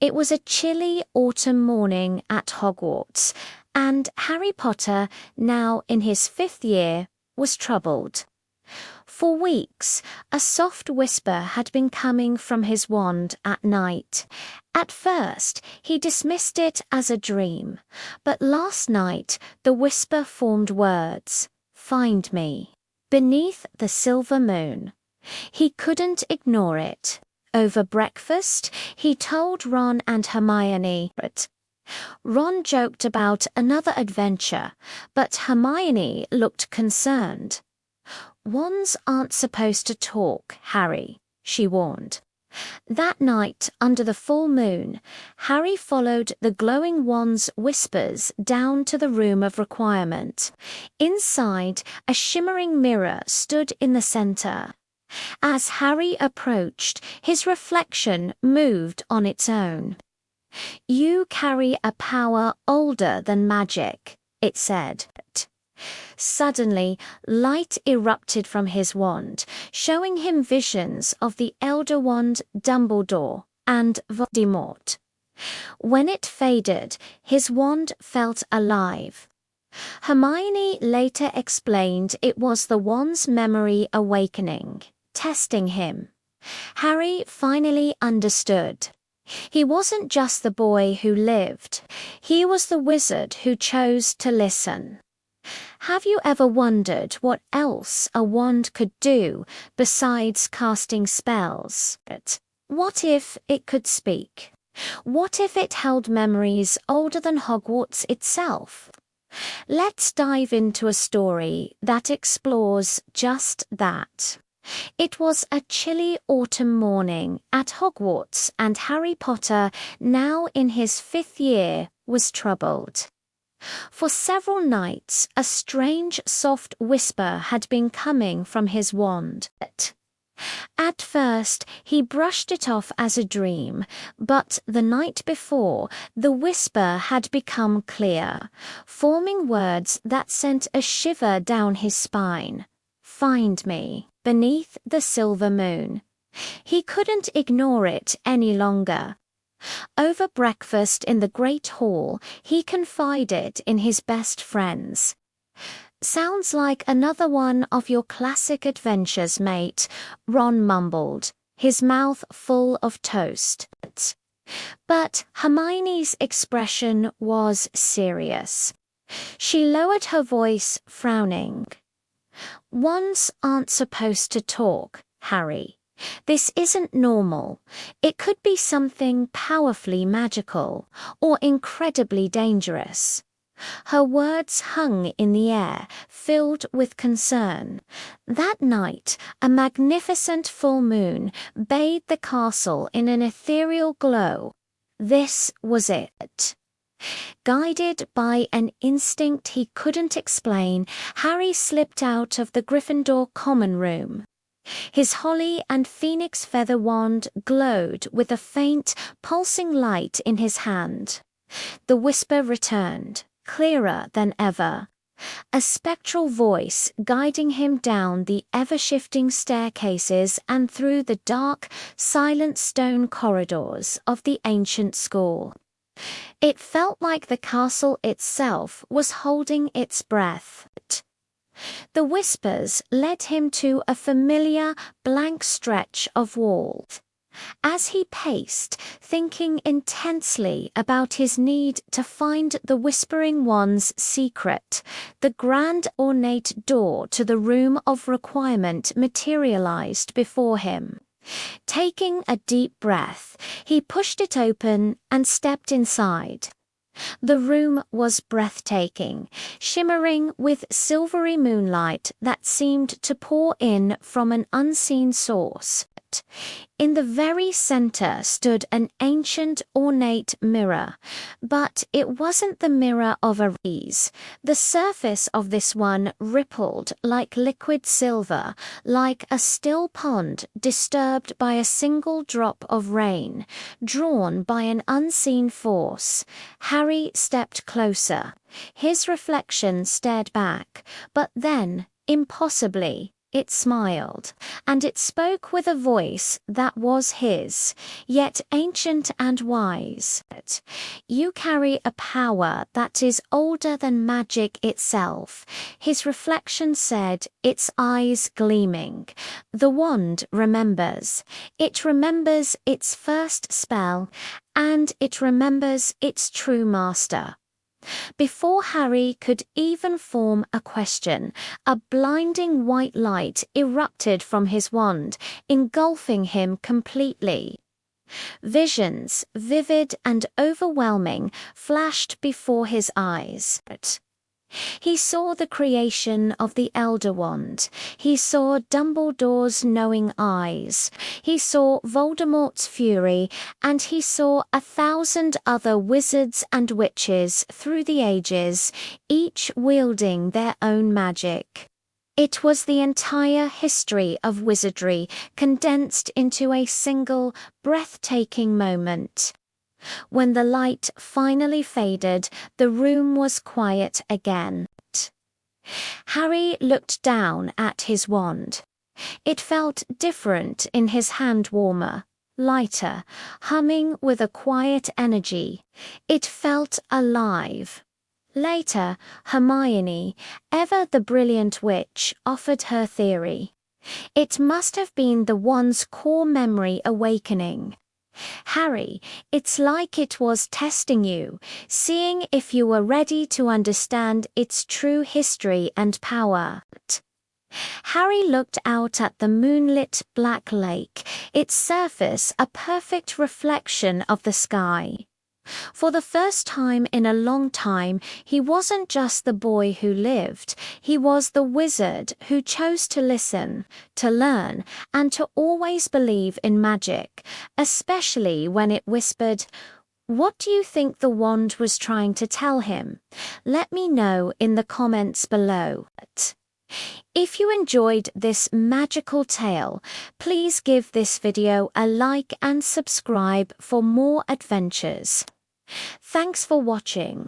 It was a chilly autumn morning at Hogwarts, and Harry Potter, now in his 5th year, was troubled. For weeks, a soft whisper had been coming from his wand at night. At first, he dismissed it as a dream, but last night the whisper formed words, "Find me," beneath the silver moon. He couldn't ignore it. Over breakfast, he told Ron and Hermione. Ron joked about another adventure, but Hermione looked concerned. "Wands aren't supposed to talk, Harry," she warned. That night, under the full moon, Harry followed the glowing wand's whispers down to the room of requirement. Inside, a shimmering mirror stood in the center. As Harry approached, his reflection moved on its own. "You carry a power older than magic," it said. Suddenly, light erupted from his wand, showing him visions of the Elder Wand, Dumbledore, and Voldemort. When it faded, his wand felt alive. Hermione later explained it was the wand's memory awakening, testing him. Harry finally understood. He wasn't just the boy who lived. He was the wizard who chose to listen. Have you ever wondered what else a wand could do besides casting spells? What if it could speak? What if it held memories older than Hogwarts itself? Let's dive into a story that explores just that. It was a chilly autumn morning at Hogwarts, and Harry Potter, now in his 5th year, was troubled. For several nights, a strange soft whisper had been coming from his wand. At first, he brushed it off as a dream, but the night before, the whisper had become clear, forming words that sent a shiver down his spine. "Find me, beneath the silver moon." He couldn't ignore it any longer. Over breakfast in the Great Hall, he confided in his best friends. "Sounds like another one of your classic adventures, mate," Ron mumbled, his mouth full of toast. But Hermione's expression was serious. She lowered her voice, frowning. "Wands aren't supposed to talk, Harry. This isn't normal. It could be something powerfully magical or incredibly dangerous." Her words hung in the air, filled with concern. That night, a magnificent full moon bathed the castle in an ethereal glow. This was it. Guided by an instinct he couldn't explain, Harry slipped out of the Gryffindor common room. His holly and phoenix feather wand glowed with a faint, pulsing light in his hand. The whisper returned, clearer than ever. A spectral voice guiding him down the ever-shifting staircases and through the dark, silent stone corridors of the ancient school. It felt like the castle itself was holding its breath. The whispers led him to a familiar, blank stretch of wall. As he paced, thinking intensely about his need to find the Whispering Wand's secret, the grand ornate door to the room of requirement materialized before him. Taking a deep breath, he pushed it open and stepped inside. The room was breathtaking, shimmering with silvery moonlight that seemed to pour in from an unseen source. In the very center stood an ancient, ornate mirror, but it wasn't the mirror of a vase. The surface of this one rippled like liquid silver, like a still pond disturbed by a single drop of rain, drawn by an unseen force. Harry stepped closer. His reflection stared back, but then, impossibly, It smiled, and it spoke with a voice that was his, yet ancient and wise. You carry a power that is older than magic itself, his reflection said, its eyes gleaming. The wand remembers. It remembers its first spell, and it remembers its true master. Before Harry could even form a question, a blinding white light erupted from his wand, engulfing him completely. Visions, vivid and overwhelming, flashed before his eyes. He saw the creation of the Elder Wand. He saw Dumbledore's knowing eyes. He saw Voldemort's fury, and he saw 1,000 other wizards and witches through the ages, each wielding their own magic. It was the entire history of wizardry condensed into a single, breathtaking moment. When the light finally faded, the room was quiet again. Harry looked down at his wand. It felt different in his hand warmer, lighter, humming with a quiet energy. It felt alive. Later, Hermione, ever the brilliant witch, offered her theory. It must have been the wand's core memory awakening. Harry, it's like it was testing you, seeing if you were ready to understand its true history and power. Harry looked out at the moonlit black lake, its surface a perfect reflection of the sky. For the first time in a long time, he wasn't just the boy who lived, he was the wizard who chose to listen, to learn, and to always believe in magic, especially when it whispered, "What do you think the wand was trying to tell him?" Let me know in the comments below. If you enjoyed this magical tale, please give this video a like and subscribe for more adventures. Thanks for watching.